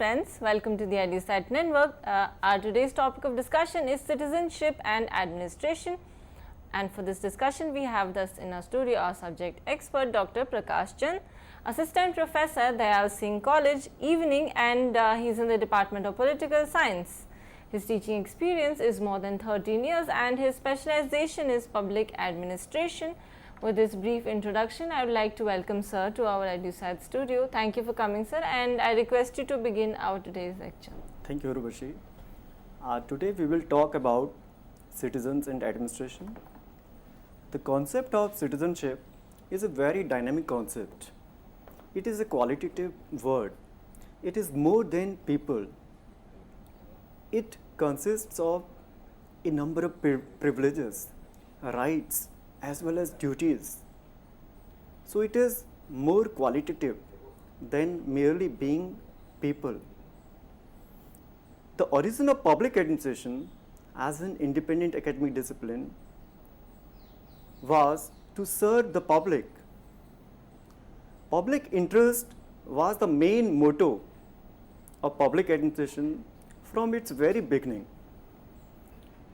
friends, welcome to the EduSat Network. Our today's topic of discussion is citizenship and administration. And for this discussion, we have thus in our studio our subject expert Dr. Prakash Chand, Assistant Professor, Dayal Singh College, Evening, and he's in the Department of Political Science. His teaching experience is more than 13 years and his specialization is public administration. With this brief introduction, I would like to welcome sir to our EduSat studio. Thank you for coming, sir, and I request you to begin our today's lecture. Thank you, Urvashi. Today we will talk about citizens and administration. The concept of citizenship is a very dynamic concept. It is a qualitative word. It is more than people. It consists of a number of privileges, rights, as well as duties. So it is more qualitative than merely being people. The origin of public administration as an independent academic discipline was to serve the public. Public interest was the main motto of public administration from its very beginning.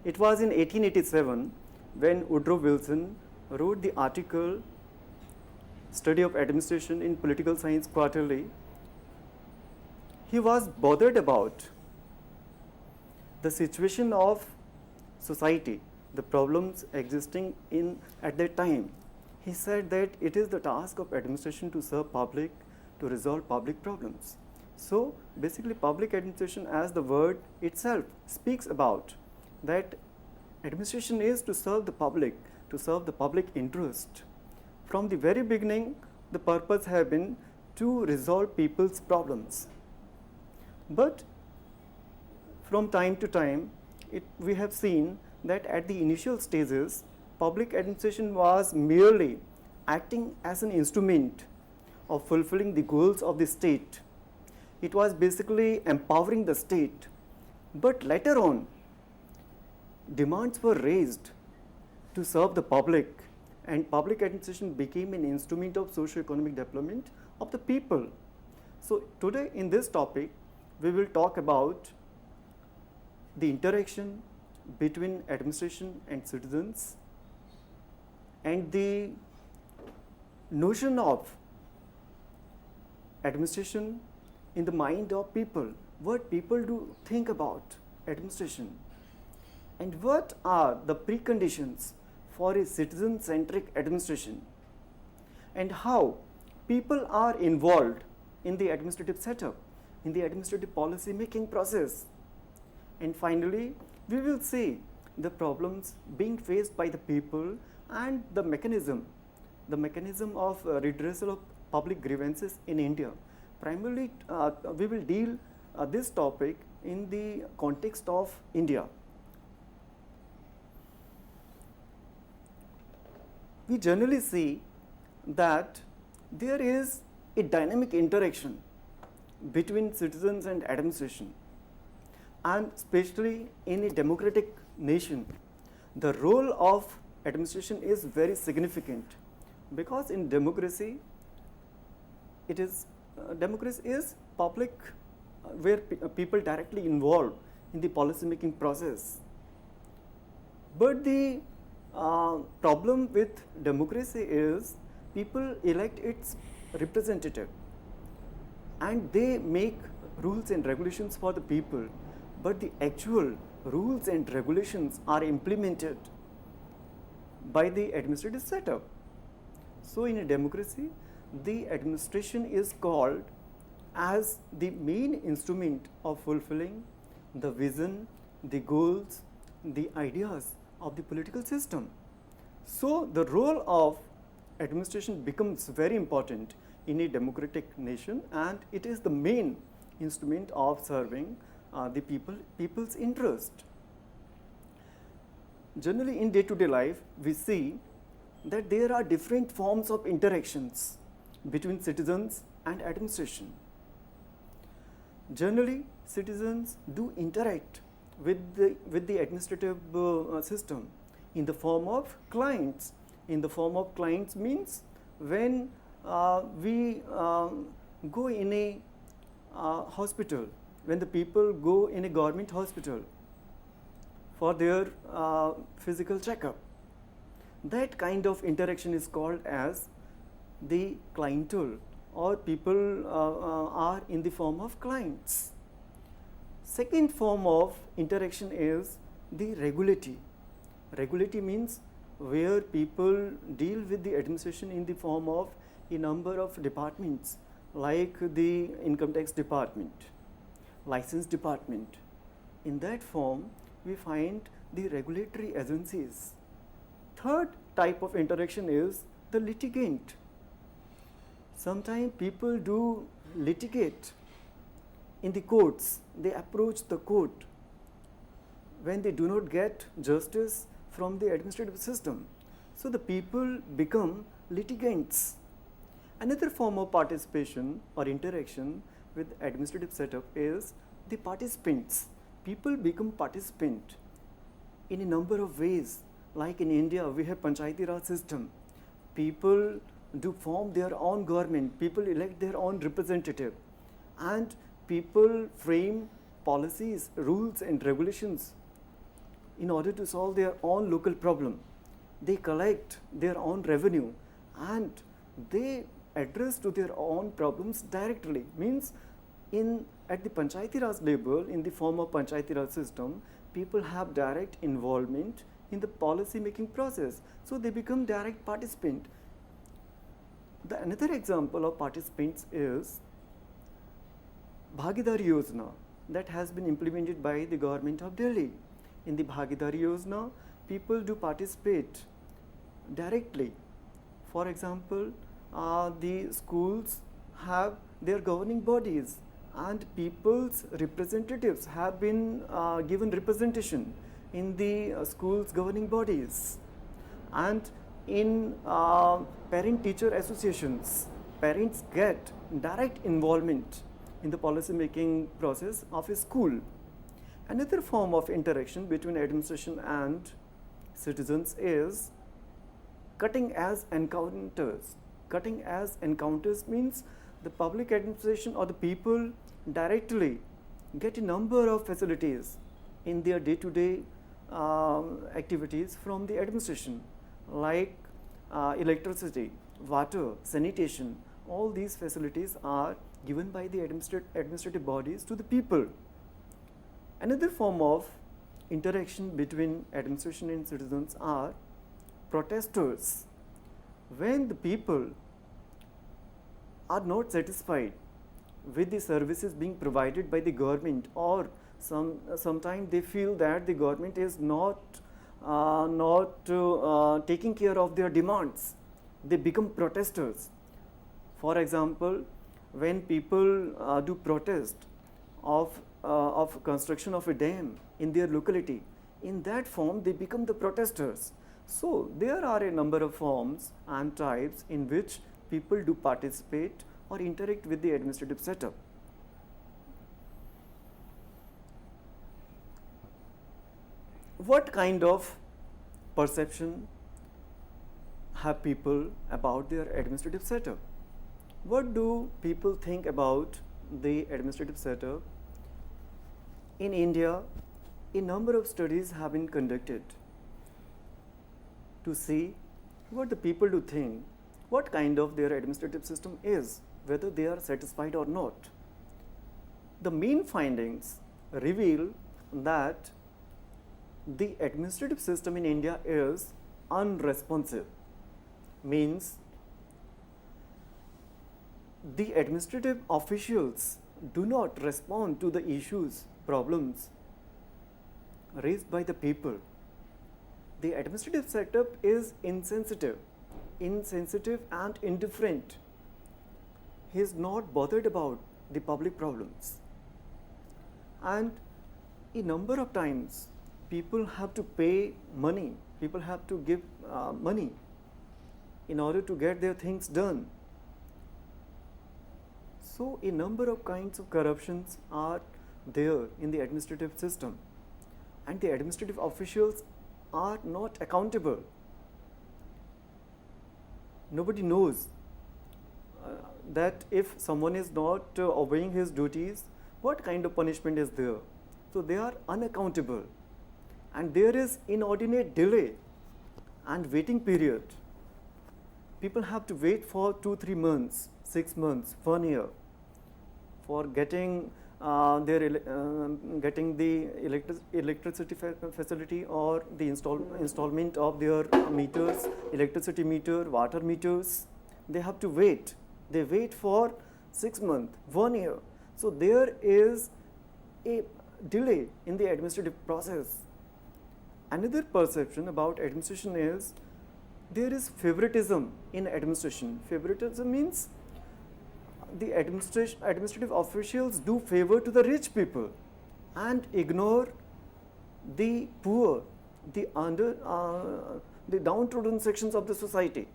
It was in 1887 when Woodrow Wilson wrote the article Study of Administration in Political Science Quarterly. He was bothered about the situation of society, the problems existing at that time. He said that it is the task of administration to serve public, to resolve public problems. So basically public administration, as the word itself speaks about, that administration is to serve the public interest. From the very beginning, the purpose have been to resolve people's problems. But from time to time, we have seen that at the initial stages, public administration was merely acting as an instrument of fulfilling the goals of the state. It was basically empowering the state. But later on, demands were raised to serve the public, and public administration became an instrument of socio-economic development of the people. So today in this topic, we will talk about the interaction between administration and citizens and the notion of administration in the mind of people, what people do think about administration, and what are the preconditions for a citizen-centric administration, and how people are involved in the administrative setup, in the administrative policy making process. And finally, we will see the problems being faced by the people and the mechanism of redressal of public grievances in India. Primarily, we will deal this topic in the context of India. We generally see that there is a dynamic interaction between citizens and administration, and especially in a democratic nation, the role of administration is very significant, because in democracy, democracy is public, where people directly involved in the policy making process. But the problem with democracy is people elect its representative and they make rules and regulations for the people, but the actual rules and regulations are implemented by the administrative setup. So in a democracy, the administration is called as the main instrument of fulfilling the vision, the goals, the ideas of the political system. So the role of administration becomes very important in a democratic nation, and it is the main instrument of serving the people's interest. Generally in day-to-day life, we see that there are different forms of interactions between citizens and administration. Generally, citizens do interact with the administrative system in the form of clients. In the form of clients means when we go in a hospital when the people go in a government hospital for their physical checkup. That kind of interaction is called as the clientele, or people are in the form of clients. Second form of interaction is the regulatory. Regulatory means where people deal with the administration in the form of a number of departments, like the income tax department, license department. In that form, we find the regulatory agencies. Third type of interaction is the litigant. Sometimes people do litigate in the courts. They approach the court when they do not get justice from the administrative system. So the people become litigants. Another form of participation or interaction with administrative setup is the participants. People become participant in a number of ways. Like in India, we have Panchayati Raj system. People do form their own government. People elect their own representative, and people frame policies, rules, and regulations in order to solve their own local problem. They collect their own revenue, and they address to their own problems directly. Means at the Panchayati Raj level, in the form of Panchayati Raj system, people have direct involvement in the policy making process. So they become direct participant. Another example of participants is Bhagidari Yojana that has been implemented by the government of Delhi. In the Bhagidari Yojana, people do participate directly. For example, the schools have their governing bodies, and people's representatives have been given representation in the schools governing bodies. And in parent-teacher associations, parents get direct involvement in the policy making process of a school. Another form of interaction between administration and citizens is cutting as encounters. Cutting as encounters means the public administration or the people directly get a number of facilities in their day-to-day activities from the administration, like electricity, water, sanitation. All these facilities are given by the administrative bodies to the people. Another form of interaction between administration and citizens are protesters. When the people are not satisfied with the services being provided by the government, or sometimes they feel that the government is not taking care of their demands, they become protesters. For example, when people do protest of construction of a dam in their locality, in that form they become the protesters. So there are a number of forms and types in which people do participate or interact with the administrative setup. What kind of perception have people about their administrative setup? What do people think about the administrative setup? In India, a number of studies have been conducted to see what the people do think, what kind of their administrative system is, whether they are satisfied or not. The main findings reveal that the administrative system in India is unresponsive. Means the administrative officials do not respond to the issues, problems raised by the people. The administrative setup is insensitive and indifferent. He is not bothered about the public problems. And a number of times people have to pay money, people have to give money in order to get their things done. So a number of kinds of corruptions are there in the administrative system, and the administrative officials are not accountable. Nobody knows that if someone is not obeying his duties, what kind of punishment is there? So they are unaccountable, and there is inordinate delay and waiting period. People have to wait for 2-3 months, 6 months, 1 year for getting getting the electricity facility or the installment of their meters, electricity meter, water meters. They have to wait. They wait for 6 months, 1 year. So there is a delay in the administrative process. Another perception about administration is there is favoritism in administration. Favoritism means the administrative officials do favor to the rich people and ignore the poor, the downtrodden sections of the society.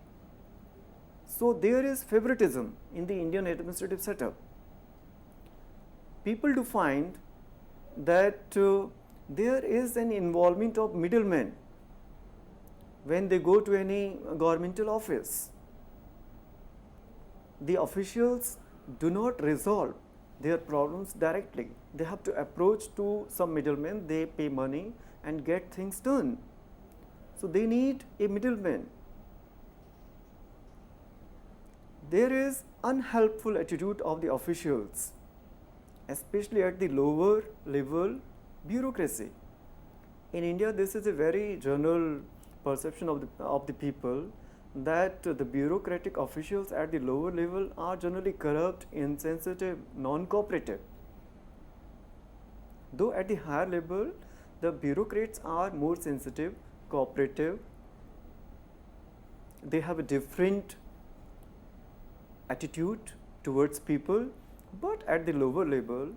So there is favoritism in the Indian administrative setup. People do find that there is an involvement of middlemen when they go to any governmental office. The officials do not resolve their problems directly. They have to approach to some middlemen, they pay money and get things done. So they need a middleman. There is unhelpful attitude of the officials, especially at the lower level bureaucracy. In India, this is a very general perception of the people that the bureaucratic officials at the lower level are generally corrupt, insensitive, non-cooperative. Though at the higher level, the bureaucrats are more sensitive, cooperative. They have a different attitude towards people, but at the lower level,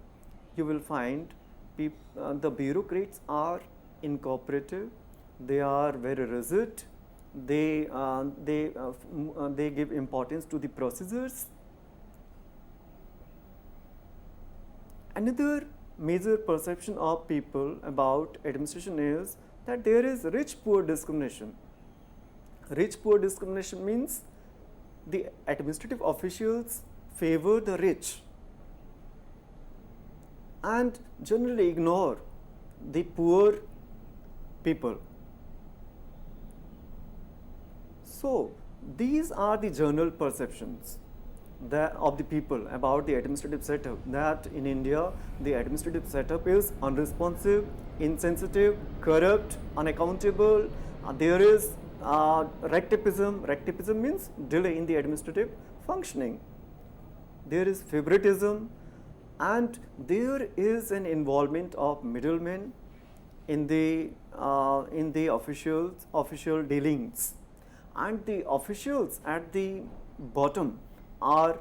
you will find the bureaucrats are incooperative. They are very rigid. They give importance to the procedures. Another major perception of people about administration is that there is rich-poor discrimination. Rich-poor discrimination means the administrative officials favor the rich and generally ignore the poor people. So these are the general perceptions of the people about the administrative setup, that in India the administrative setup is unresponsive, insensitive, corrupt, unaccountable. There is rectipism. Rectipism means delay in the administrative functioning. There is favoritism, and there is an involvement of middlemen in the official dealings. And the officials at the bottom are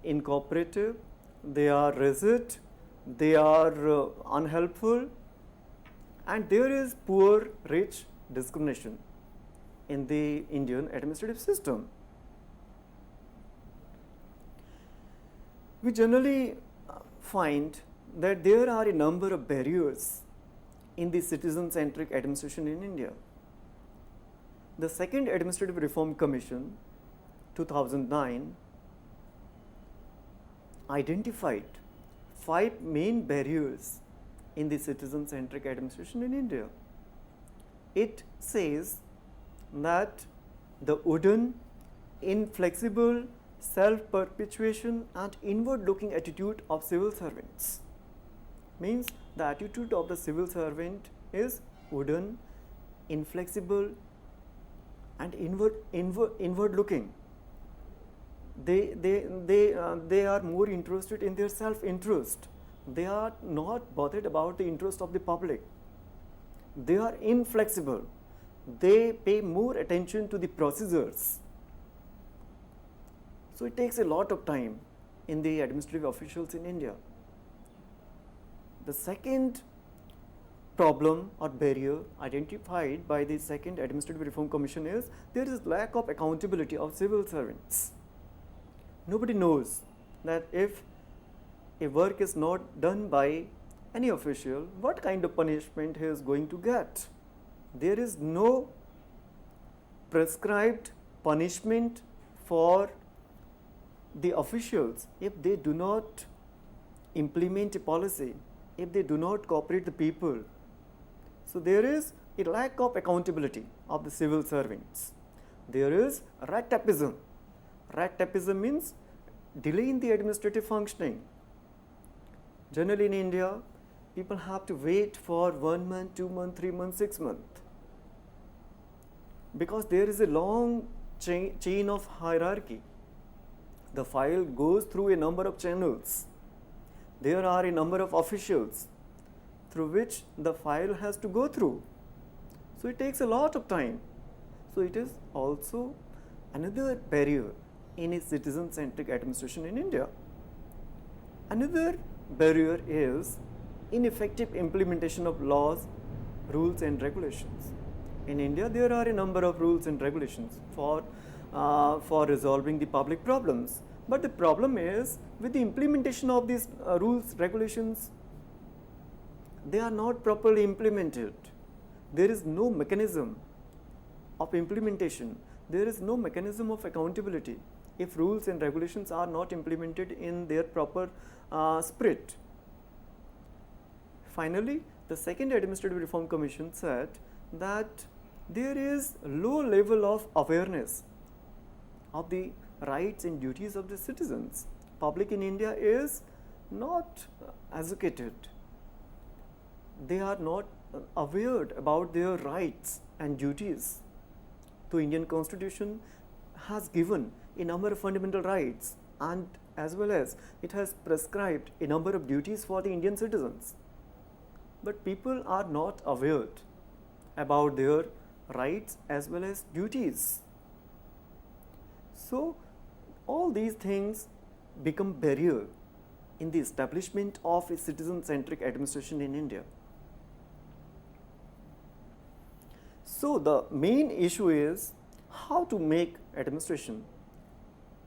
incooperative, they are rigid, they are unhelpful, and there is poor rich discrimination in the Indian administrative system. We generally find that there are a number of barriers in the citizen-centric administration in India. The Second Administrative Reform Commission, 2009, identified 5 main barriers in the citizen-centric administration in India. It says that the wooden, inflexible, self-perpetuation and inward-looking attitude of civil servants means the attitude of the civil servant is wooden, inflexible, and inward looking. They are more interested in their self-interest. They are not bothered about the interest of the public. They are inflexible. They pay more attention to the procedures. So it takes a lot of time in the administrative officials in India. The second problem or barrier identified by the Second Administrative Reform Commission is there is lack of accountability of civil servants. Nobody knows that if a work is not done by any official, what kind of punishment he is going to get. There is no prescribed punishment for the officials if they do not implement a policy if they do not cooperate the people. So there is a lack of accountability of the civil servants. There is rat tapism. Rat tapism means delay in the administrative functioning. Generally in India, people have to wait for 1 month, 2 months, 3 months, 6 months. Because there is a long chain of hierarchy. The file goes through a number of channels. There are a number of officials through which the file has to go through. So it takes a lot of time. So it is also another barrier in a citizen-centric administration in India. Another barrier is ineffective implementation of laws, rules and regulations. In India, there are a number of rules and regulations for resolving the public problems. But the problem is with the implementation of these rules, regulations, they are not properly implemented. There is no mechanism of implementation. There is no mechanism of accountability if rules and regulations are not implemented in their proper spirit. Finally, the second Administrative Reform Commission said that there is low level of awareness of the rights and duties of the citizens. Public in India is not educated. They are not aware about their rights and duties. The Indian Constitution has given a number of fundamental rights, and as well as it has prescribed a number of duties for the Indian citizens. But people are not aware about their rights as well as duties. So all these things become barrier in the establishment of a citizen-centric administration in India. So the main issue is how to make administration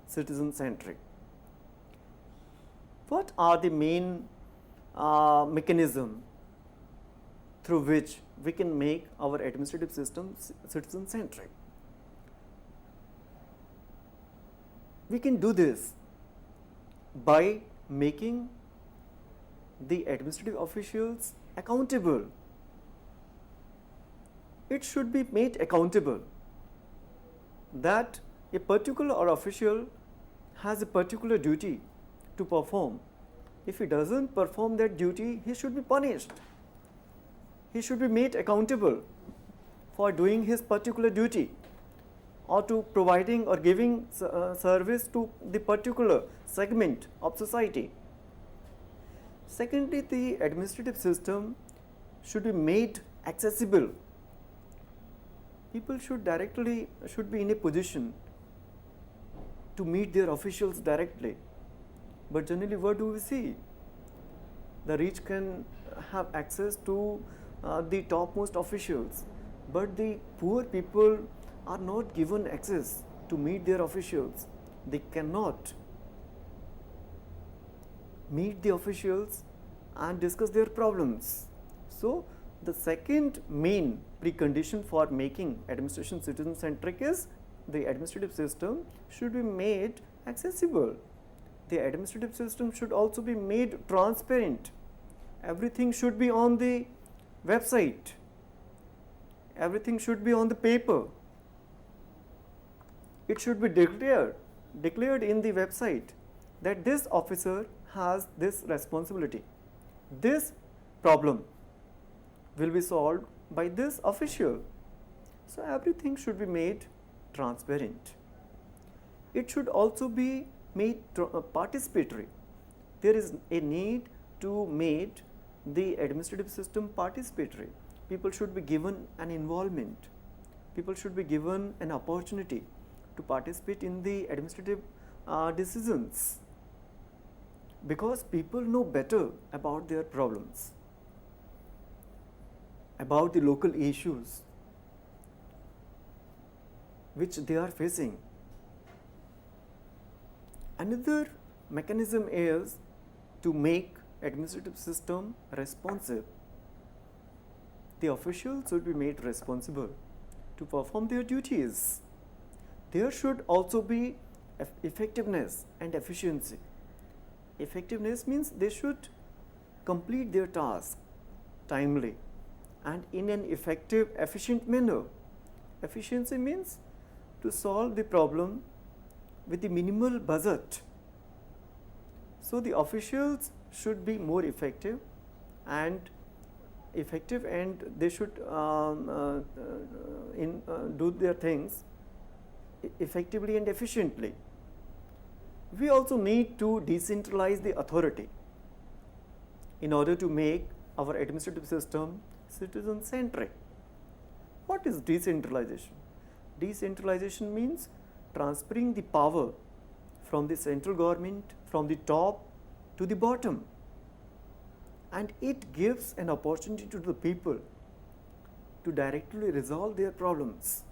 citizen-centric. What are the main mechanism through which we can make our administrative system citizen-centric? We can do this by making the administrative officials accountable. It should be made accountable that a particular official has a particular duty to perform. If he doesn't perform that duty, he should be punished. He should be made accountable for doing his particular duty or to providing or giving service to the particular segment of society. Secondly, the administrative system should be made accessible. People should be in a position to meet their officials directly. But generally, what do we see? The rich can have access to the topmost officials, but the poor people are not given access to meet their officials. They cannot meet the officials and discuss their problems. So the second main precondition for making administration citizen-centric is the administrative system should be made accessible. The administrative system should also be made transparent. Everything should be on the website. Everything should be on the paper. It should be declared in the website that this officer has this responsibility. This problem will be solved by this official. So everything should be made transparent. It should also be made participatory. There is a need to make the administrative system participatory. People should be given an involvement. People should be given an opportunity to participate in the administrative decisions, because people know better about their problems, about the local issues which they are facing. Another mechanism is to make administrative system responsive. The officials should be made responsible to perform their duties. There should also be effectiveness and efficiency Effectiveness means they should complete their task timely and in an effective, efficient manner. Efficiency means to solve the problem with the minimal budget. So the officials should be more effective and they should do their things effectively and efficiently. We also need to decentralize the authority in order to make our administrative system citizen centric. What is decentralization? Decentralization means transferring the power from the central government, from the top to the bottom, and it gives an opportunity to the people to directly resolve their problems.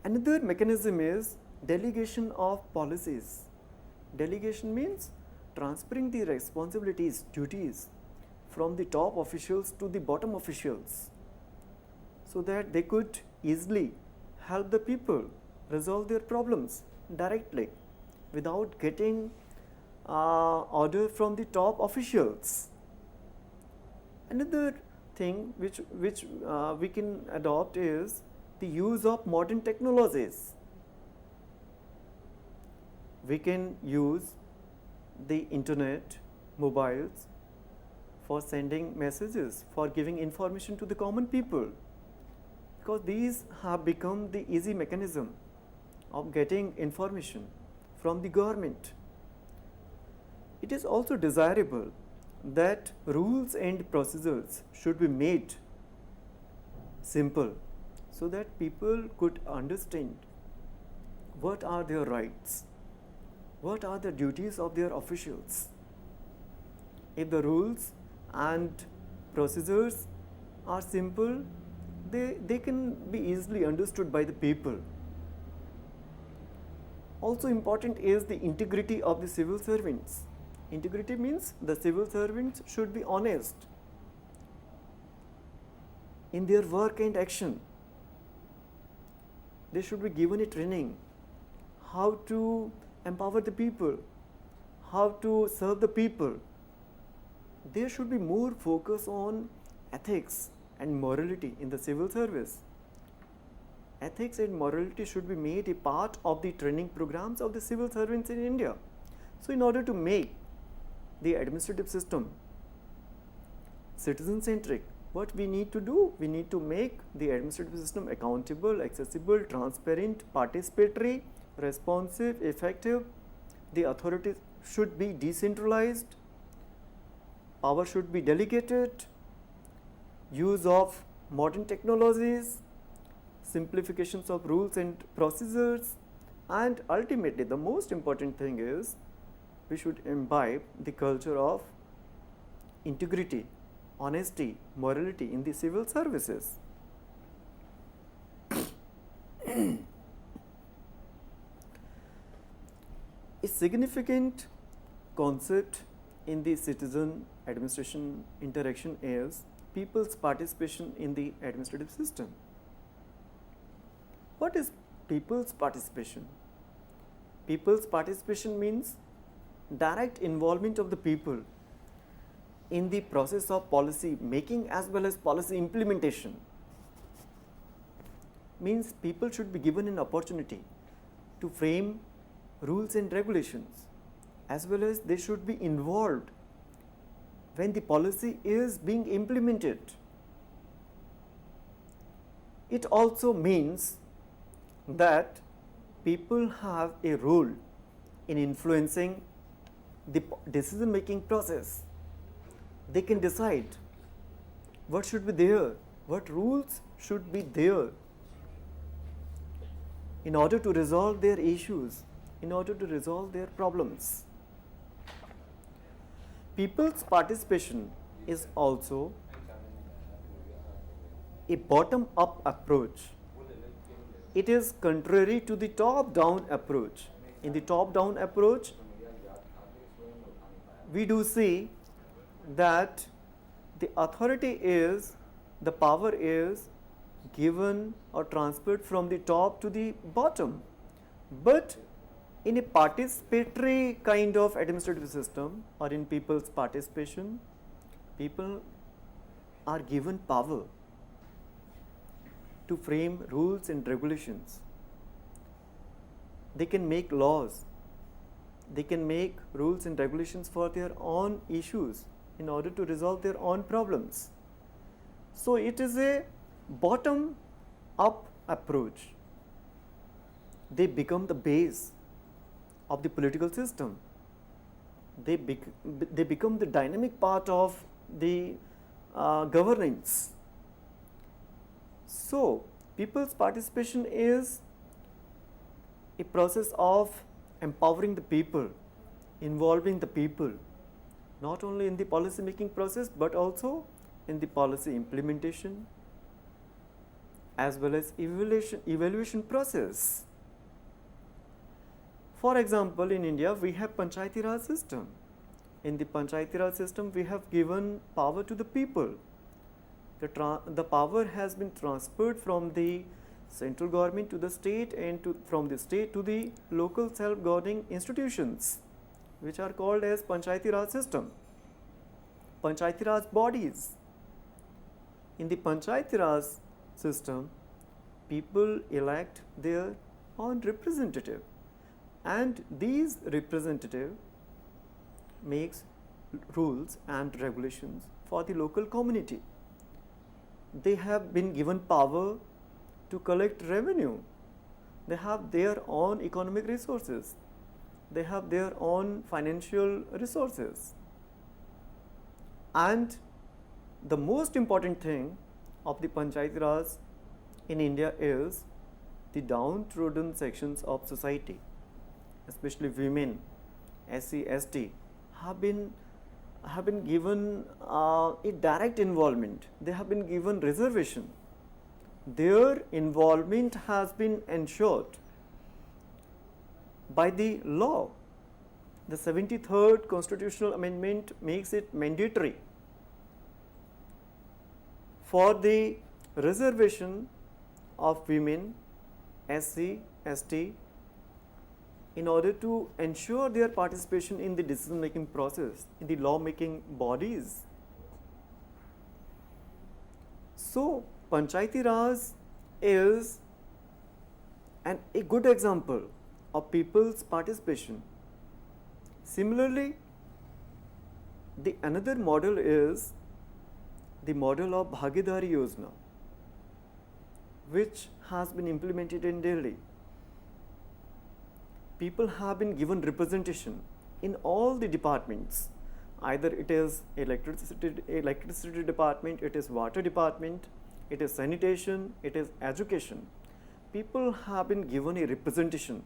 Another mechanism is delegation of policies. Delegation means transferring the responsibilities, duties from the top officials to the bottom officials so that they could easily help the people resolve their problems directly without getting order from the top officials. Another thing which we can adopt is the use of modern technologies. We can use the internet, mobiles for sending messages, for giving information to the common people, because these have become the easy mechanism of getting information from the government. It is also desirable that rules and procedures should be made simple so that people could understand what are their rights, what are the duties of their officials. If the rules and procedures are simple, they can be easily understood by the people. Also important is the integrity of the civil servants. Integrity means the civil servants should be honest in their work and action. They should be given a training how to empower the people, how to serve the people. There should be more focus on ethics and morality in the civil service. Ethics and morality should be made a part of the training programs of the civil servants in India. So in order to make the administrative system citizen-centric, what we need to do? We need to make the administrative system accountable, accessible, transparent, participatory, responsive, effective. The authority should be decentralized, power should be delegated, use of modern technologies, simplifications of rules and procedures, and ultimately the most important thing is we should imbibe the culture of integrity, honesty, morality in the civil services. A significant concept in the citizen administration interaction is people's participation in the administrative system. What is people's participation? People's participation means direct involvement of the people in the process of policy making as well as policy implementation. Means people should be given an opportunity to frame rules and regulations, as well as they should be involved when the policy is being implemented. It also means that people have a role in influencing the decision making process. They can decide what should be there, what rules should be there in order to resolve their issues, in order to resolve their problems. People's participation is also a bottom-up approach. It is contrary to the top-down approach. In the top-down approach, we do see that the authority is, the power is given or transferred from the top to the bottom. But in a participatory kind of administrative system or in people's participation, people are given power to frame rules and regulations. They can make laws. They can make rules and regulations for their own issues in order to resolve their own problems. So it is a bottom-up approach. They become the base of the political system. They become the dynamic part of the governance. So people's participation is a process of empowering the people, involving the people, not only in the policy making process but also in the policy implementation as well as evaluation process. For example, in India we have Panchayati Raj system. In the Panchayati Raj system we have given power to the people. The power has been transferred from the central government to the state and from the state to the local self-governing institutions, which are called as Panchayati Raj system, Panchayati Raj bodies. In the Panchayati Raj system, people elect their own representative, and these representative makes rules and regulations for the local community. They have been given power to collect revenue. They have their own economic resources. They have their own financial resources. And the most important thing of the Panchayati Raj in India is the downtrodden sections of society, especially women, SC, ST, have been given a direct involvement. They have been given reservation. Their involvement has been ensured by the law. The 73rd Constitutional Amendment makes it mandatory for the reservation of women, SC, ST, in order to ensure their participation in the decision-making process, in the law-making bodies. So, Panchayati Raj is a good example of people's participation. Similarly, the another model is the model of Bhagidari Yojana, which has been implemented in Delhi. People have been given representation in all the departments. Either it is electricity department, it is water department, it is sanitation, it is education. People have been given a representation,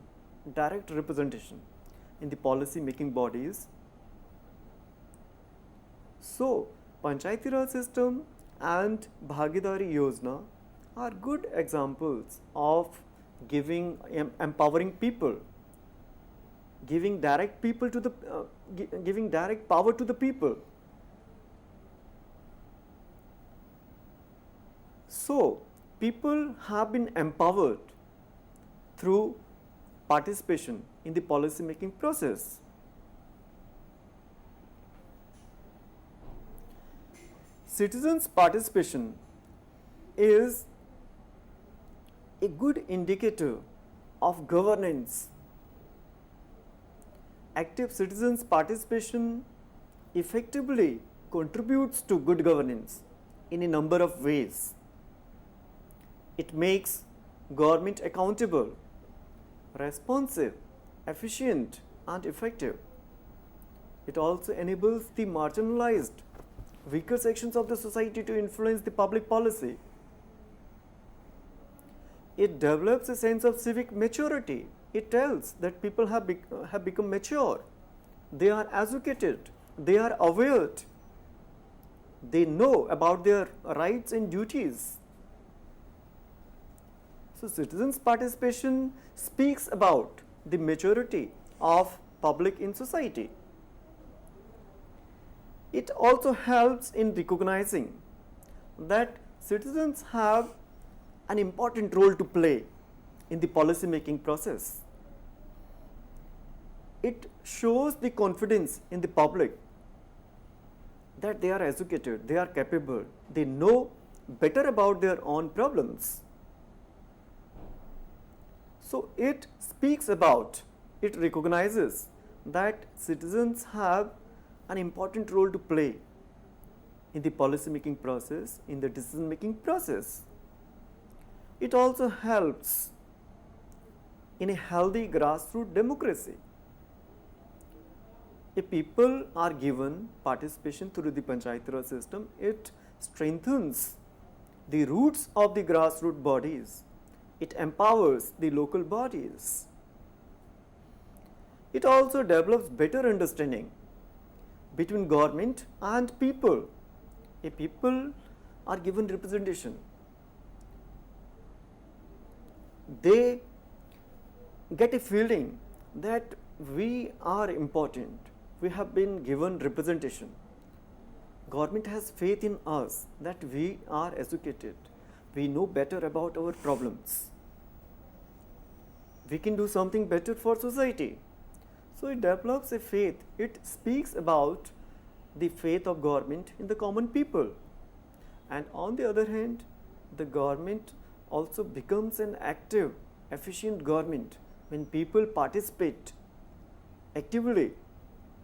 direct representation in the policy making bodies. So, Panchayati Raj system and Bhagidari Yojana are good examples of empowering people, giving direct power to the people. So, people have been empowered through participation in the policy making process. Citizens' participation is a good indicator of governance. Active citizens' participation effectively contributes to good governance in a number of ways. It makes government accountable, responsive, efficient, and effective. It also enables the marginalized, weaker sections of the society to influence the public policy. It develops a sense of civic maturity. It tells that people have become mature. They are educated. They are aware. They know about their rights and duties. So, citizens' participation speaks about the maturity of public in society. It also helps in recognizing that citizens have an important role to play in the policy making process. it shows the confidence in the public that they are educated, they are capable, they know better about their own problems. So it speaks about, it recognizes that citizens have an important role to play in the policy making process, in the decision making process. It also helps in a healthy grassroots democracy. If people are given participation through the Panchayati Raj system, it strengthens the roots of the grassroots bodies. It empowers the local bodies. It also develops better understanding between government and people. If people are given representation, they get a feeling that we are important. We have been given representation. Government has faith in us that we are educated. We know better about our problems. We can do something better for society. So it develops a faith. It speaks about the faith of government in the common people. And on the other hand, the government also becomes an active, efficient government when people participate actively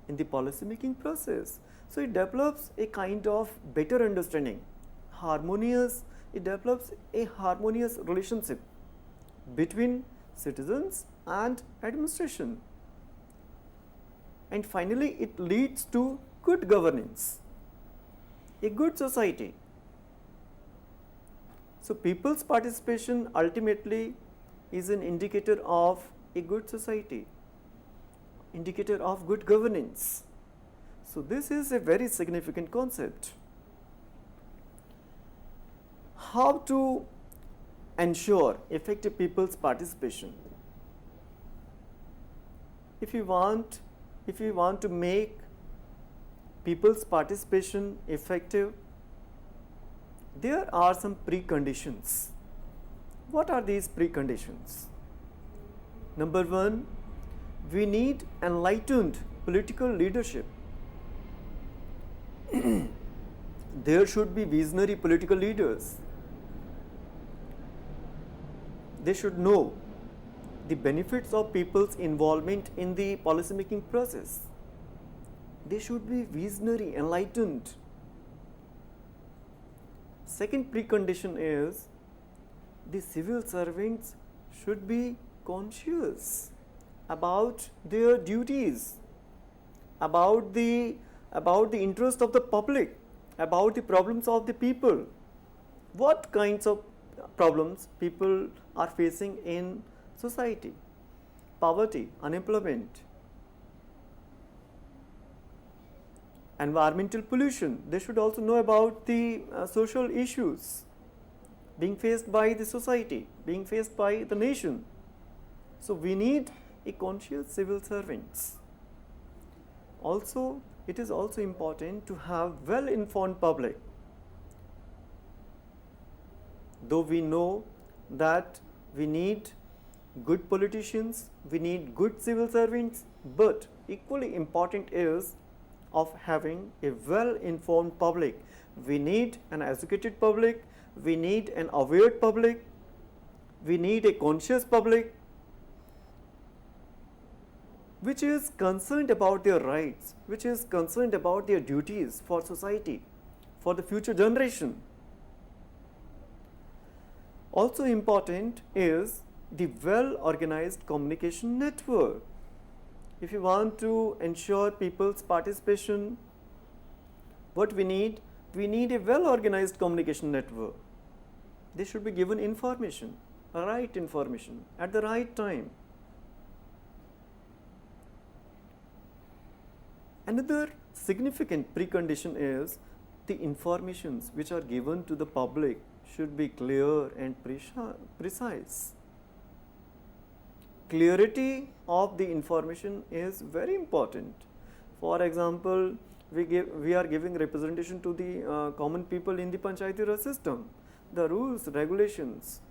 in the policy making process. So it develops a kind of better understanding, it develops a harmonious relationship between citizens and administration. And finally, it leads to good governance, a good society. So people's participation ultimately is an indicator of a good society, indicator of good governance. So this is a very significant concept. How to ensure effective people's participation? If you want to make people's participation effective, there are some preconditions. What are these preconditions? Number one, we need enlightened political leadership. There should be visionary political leaders. They should know the benefits of people's involvement in the policy-making process. They should be visionary, enlightened. Second precondition is the civil servants should be conscious about their duties, about the interest of the public, about the problems of the people. What kinds of problems people are facing in society? Poverty, unemployment, environmental pollution. They should also know about the social issues being faced by the society, being faced by the nation. So we need a conscious civil servants. Also, it is also important to have well-informed public. Though we know that we need good politicians, we need good civil servants, but equally important is of having a well-informed public. We need an educated public, we need an aware public, we need a conscious public which is concerned about their rights, which is concerned about their duties for society, for the future generation. Also important is the well-organized communication network. If you want to ensure people's participation, what we need a well-organized communication network. They should be given information, right information, at the right time. Another significant precondition is the informations which are given to the public should be clear and precise. Clarity of the information is very important. For example, we are giving representation to the common people in the Panchayati Raj system. The rules, regulations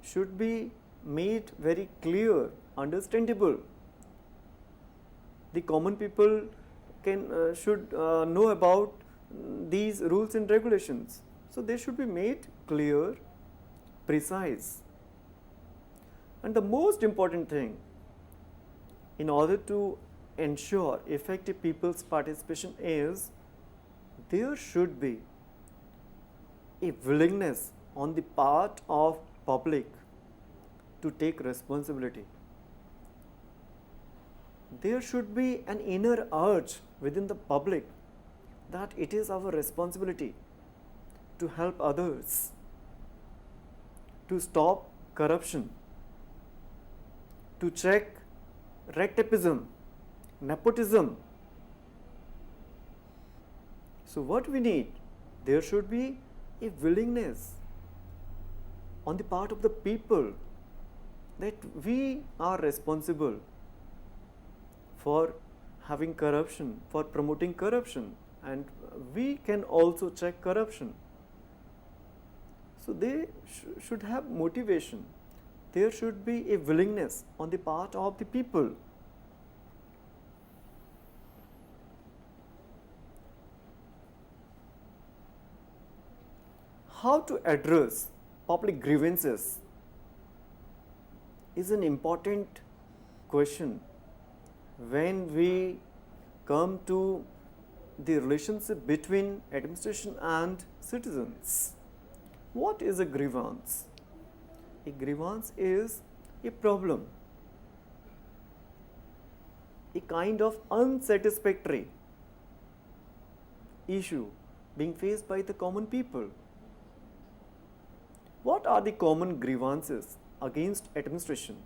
should be made very clear, understandable. the common people should know about these rules and regulations. So they should be made clear, precise. And the most important thing, in order to ensure effective people's participation, is there should be a willingness on the part of public to take responsibility. There should be an inner urge within the public that it is our responsibility to help others, to stop corruption, to check rectipism, nepotism. So what we need, there should be a willingness on the part of the people that we are responsible for having corruption, for promoting corruption, and we can also check corruption. So they should have motivation. There should be a willingness on the part of the people. How to address public grievances is an important question when we come to the relationship between administration and citizens. What is a grievance? A grievance is a problem, a kind of unsatisfactory issue being faced by the common people. What are the common grievances against administration?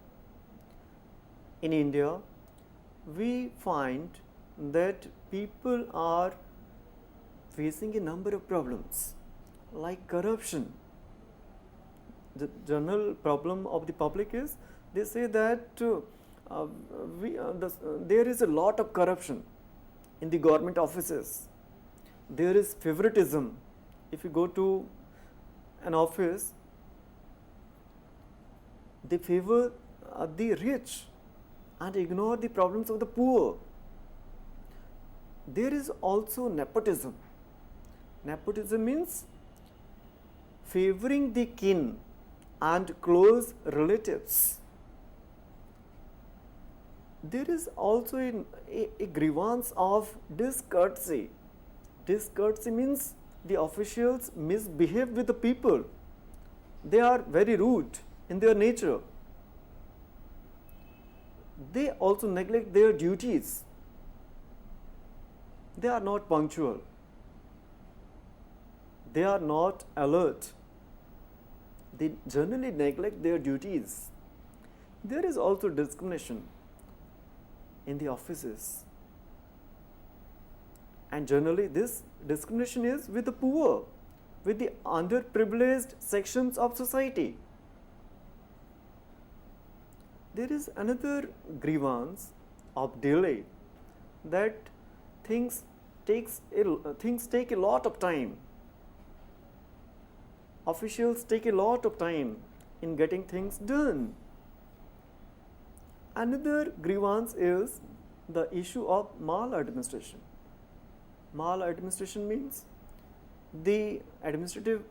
In India, we find that people are facing a number of problems like corruption. The general problem of the public is they say that there is a lot of corruption in the government offices. There is favoritism. If you go to an office, they favor the rich and ignore the problems of the poor. There is also nepotism. Nepotism means favoring the kin and close relatives. There is also a grievance of discourtesy. Discourtesy means the officials misbehave with the people. They are very rude in their nature. They also neglect their duties. They are not punctual. They are not alert. They generally neglect their duties. There is also discrimination in the offices. And generally this discrimination is with the poor, with the underprivileged sections of society. There is another grievance of delay, that things take a lot of time. Officials take a lot of time in getting things done. Another grievance is the issue of maladministration. Maladministration means the administrative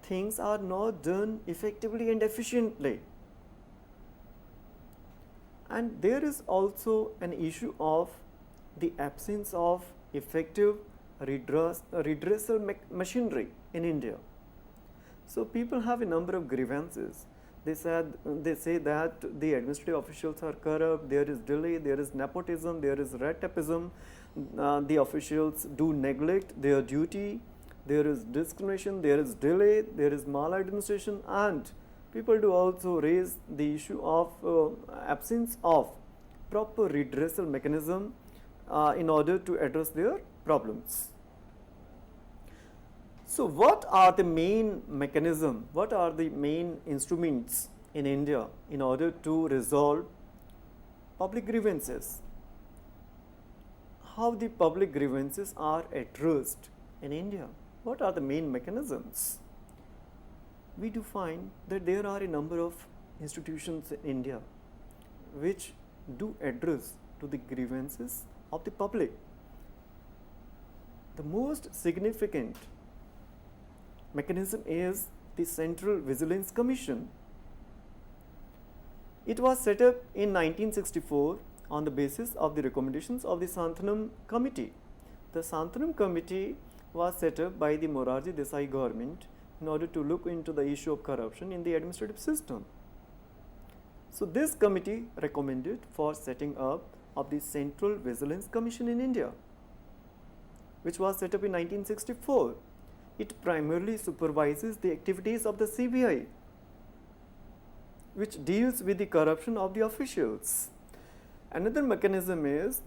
things are not done effectively and efficiently. And there is also an issue of the absence of effective redressal machinery in India. So people have a number of grievances. They say that the administrative officials are corrupt, there is delay, there is nepotism, there is retipism, the officials do neglect their duty, there is discrimination, there is delay, there is maladministration, and people do also raise the issue of absence of proper redressal mechanism in order to address their problems. So what are the main mechanisms, what are the main instruments in India in order to resolve public grievances? How the public grievances are addressed in India? What are the main mechanisms? We do find that there are a number of institutions in India which do address to the grievances of the public. The most significant mechanism is the Central Vigilance Commission. It was set up in 1964 on the basis of the recommendations of the Santhanam Committee. The Santhanam Committee was set up by the Morarji Desai government in order to look into the issue of corruption in the administrative system. So this committee recommended for setting up of the Central Vigilance Commission in India, which was set up in 1964. It primarily supervises the activities of the CBI, which deals with the corruption of the officials. Another mechanism is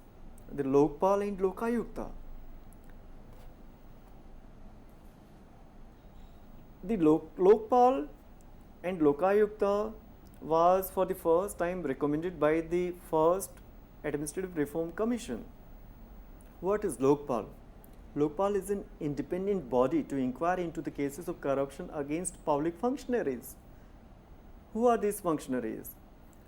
the Lokpal and Lokayukta. The Lokpal and Lokayukta was for the first time recommended by the first Administrative Reform Commission. What is Lokpal? Lokpal is an independent body to inquire into the cases of corruption against public functionaries. Who are these functionaries?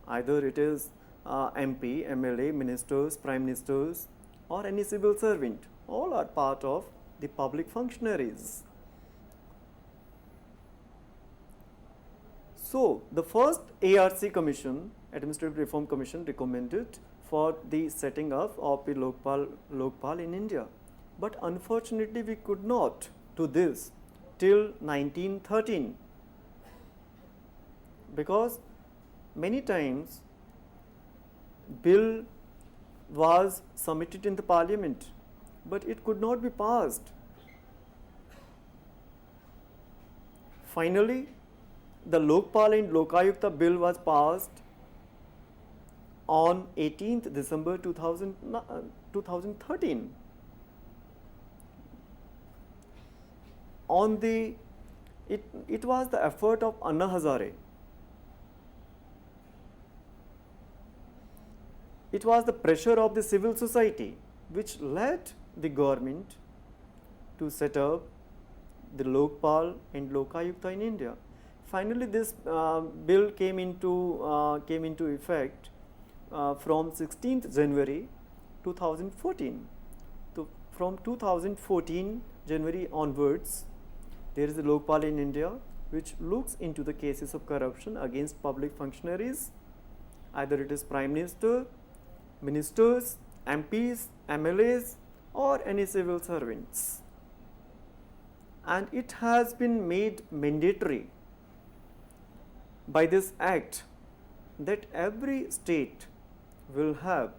Either it is MP, MLA, ministers, prime ministers, or any civil servant. All are part of the public functionaries. So, the first ARC Commission, Administrative Reform Commission, recommended for the setting up of the Lokpal in India. But unfortunately, we could not do this till 1913, because many times bill was submitted in the parliament, but it could not be passed. Finally, the Lokpal and Lokayukta bill was passed on 18th December 2013. It was the effort of Anna Hazare. It was the pressure of the civil society which led the government to set up the Lokpal and Lokayukta in India. Finally, this bill came into effect from 16th January 2014. So, from 2014 January onwards, there is a Lokpal in India which looks into the cases of corruption against public functionaries. Either it is Prime Minister, ministers, MPs, MLAs, or any civil servants. And it has been made mandatory by this act that every state will have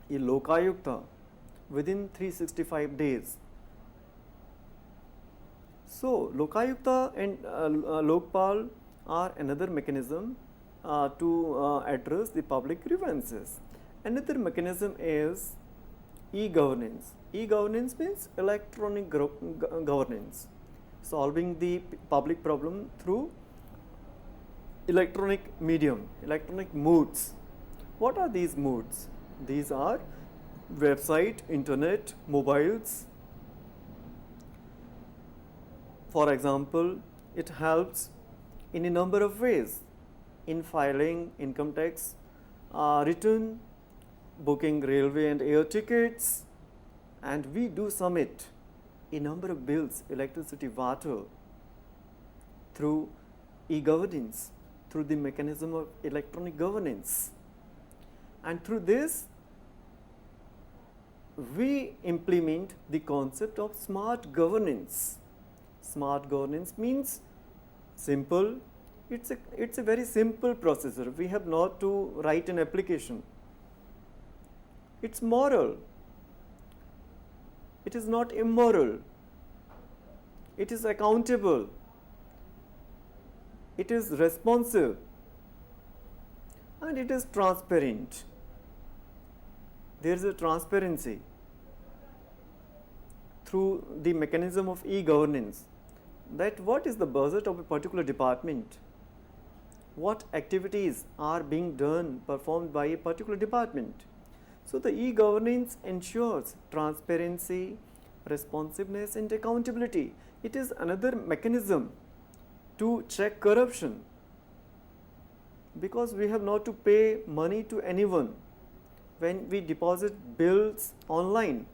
a Lokayukta within 365 days. So, Lokayukta and Lokpal are another mechanism to address the public grievances. Another mechanism is e-governance. E-governance means electronic governance, solving the public problem through electronic medium, electronic modes. What are these modes? These are website, internet, mobiles. For example, it helps in a number of ways: in filing income tax return, booking railway and air tickets, and we do submit a number of bills, electricity, water, through e-governance, through the mechanism of electronic governance. And through this, we implement the concept of smart governance. Smart governance means simple. It's a very simple procedure. We have not to write an application. It's moral. It is not immoral. It is accountable. It is responsive. And it is transparent. There is a transparency through the mechanism of e-governance, that what is the budget of a particular department, what activities are being done, performed by a particular department. So, the e-governance ensures transparency, responsiveness and accountability. It is another mechanism to check corruption, because we have not to pay money to anyone. when we deposit bills online,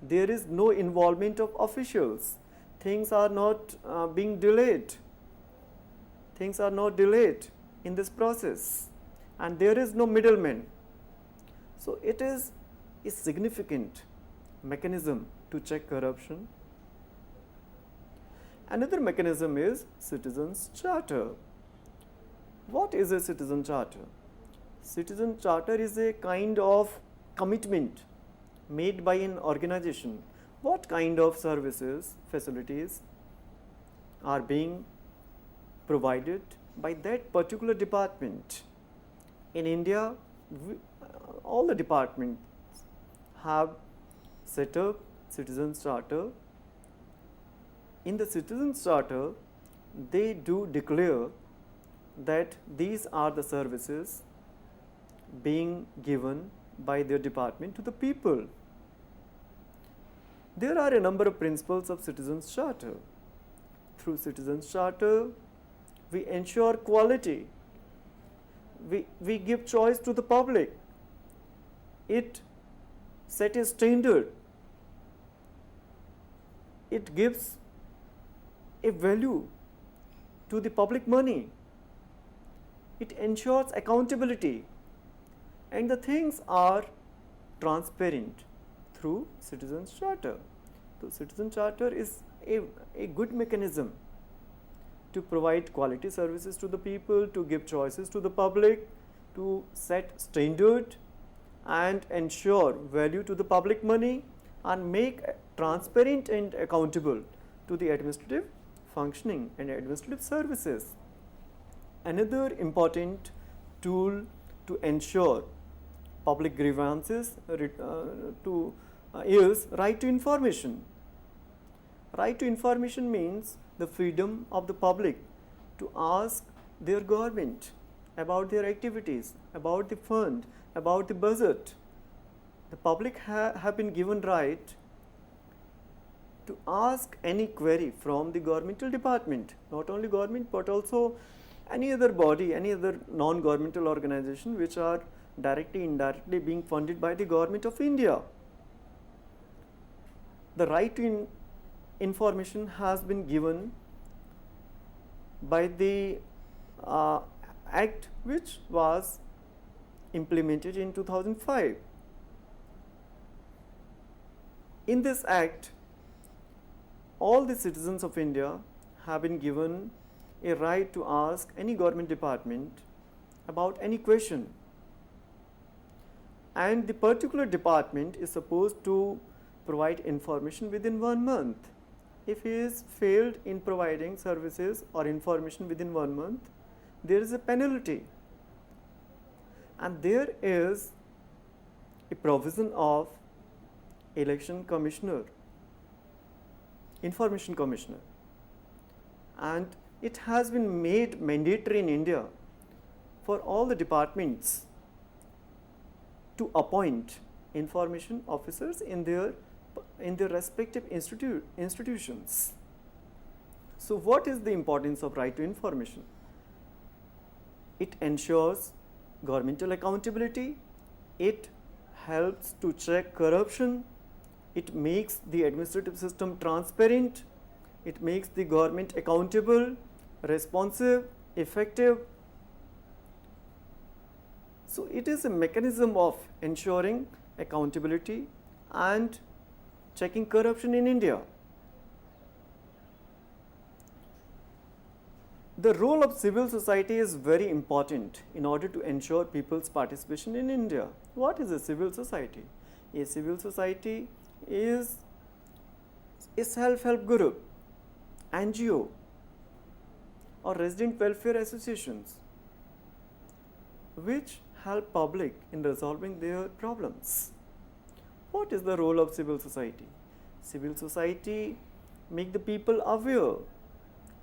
there is no involvement of officials. Things are not being delayed. Things are not delayed in this process, and there is no middleman. So it is a significant mechanism to check corruption. Another mechanism is Citizens' Charter. What is a Citizen Charter? Citizen Charter is a kind of commitment made by an organization. What kind of services, facilities are being provided by that particular department? In India, all the departments have set up Citizens' Charter. In the Citizens' Charter, they do declare that these are the services being given by their department to the people. There are a number of principles of Citizens' Charter. Through Citizens' Charter, we ensure quality. We give choice to the public. It sets a standard. It gives a value to the public money. It ensures accountability. And the things are transparent through Citizens' Charter. So Citizen Charter is a good mechanism to provide quality services to the people, to give choices to the public, to set standard and ensure value to the public money, and make transparent and accountable to the administrative functioning and administrative services. Another important tool to ensure public grievances is right to information. Right to information means the freedom of the public to ask their government about their activities, about the fund, about the budget. The public have been given right to ask any query from the governmental department, not only government but also any other body, any other non-governmental organization which are directly, indirectly being funded by the government of India. The right to information has been given by the act which was implemented in 2005. In this act, all the citizens of India have been given a right to ask any government department about any question, and the particular department is supposed to provide information within 1 month. If he is failed in providing services or information within 1 month, there is a penalty, and there is a provision of election commissioner, information commissioner, and it has been made mandatory in India for all the departments to appoint information officers in their respective institutions. So what is the importance of right to information? It ensures governmental accountability, it helps to check corruption, it makes the administrative system transparent, it makes the government accountable, responsive, effective. So it is a mechanism of ensuring accountability and checking corruption in India. The role of civil society is very important in order to ensure people's participation in India. What is a civil society? A civil society is a self-help group, NGO, or resident welfare associations which help public in resolving their problems. What is the role of civil society? Civil society make the people aware,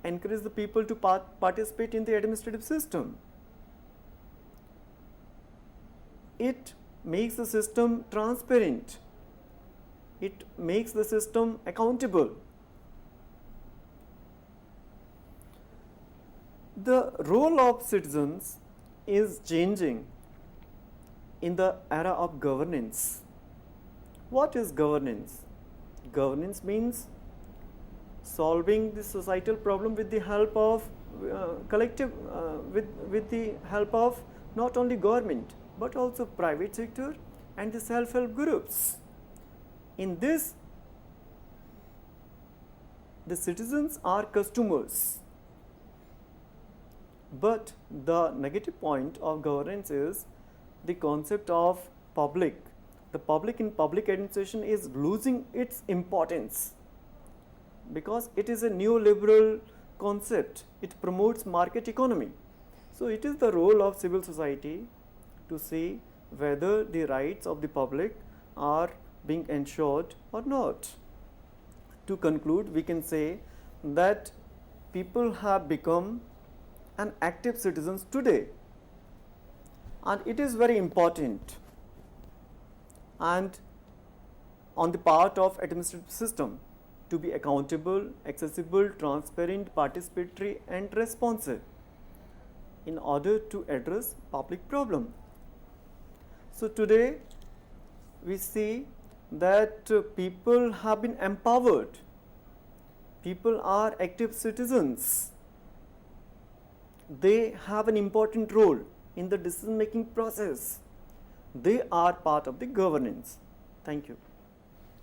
encourage the people to participate in the administrative system. It makes the system transparent. It makes the system accountable. The role of citizens is changing in the era of governance. What is governance? Governance means solving the societal problem with the help of with the help of not only government but also private sector and the self-help groups. In this, the citizens are customers. But the negative point of governance is the concept of public. The public in public administration is losing its importance because it is a neoliberal concept. It promotes market economy. So it is the role of civil society to see whether the rights of the public are being ensured or not. To conclude, we can say that people have become an active citizens today, and it is very important and on the part of administrative system to be accountable, accessible, transparent, participatory and responsive in order to address public problem. So today we see that people have been empowered, people are active citizens, they have an important role in the decision making process, they are part of the governance. Thank you.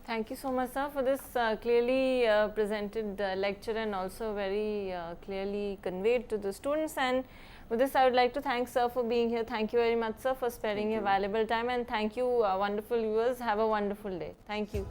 Thank you so much, sir, for this clearly presented lecture and also very clearly conveyed to the students. And with this, I would like to thank sir for being here. Thank you very much, sir, for sparing your valuable time, and thank you, wonderful viewers. Have a wonderful day. Thank you.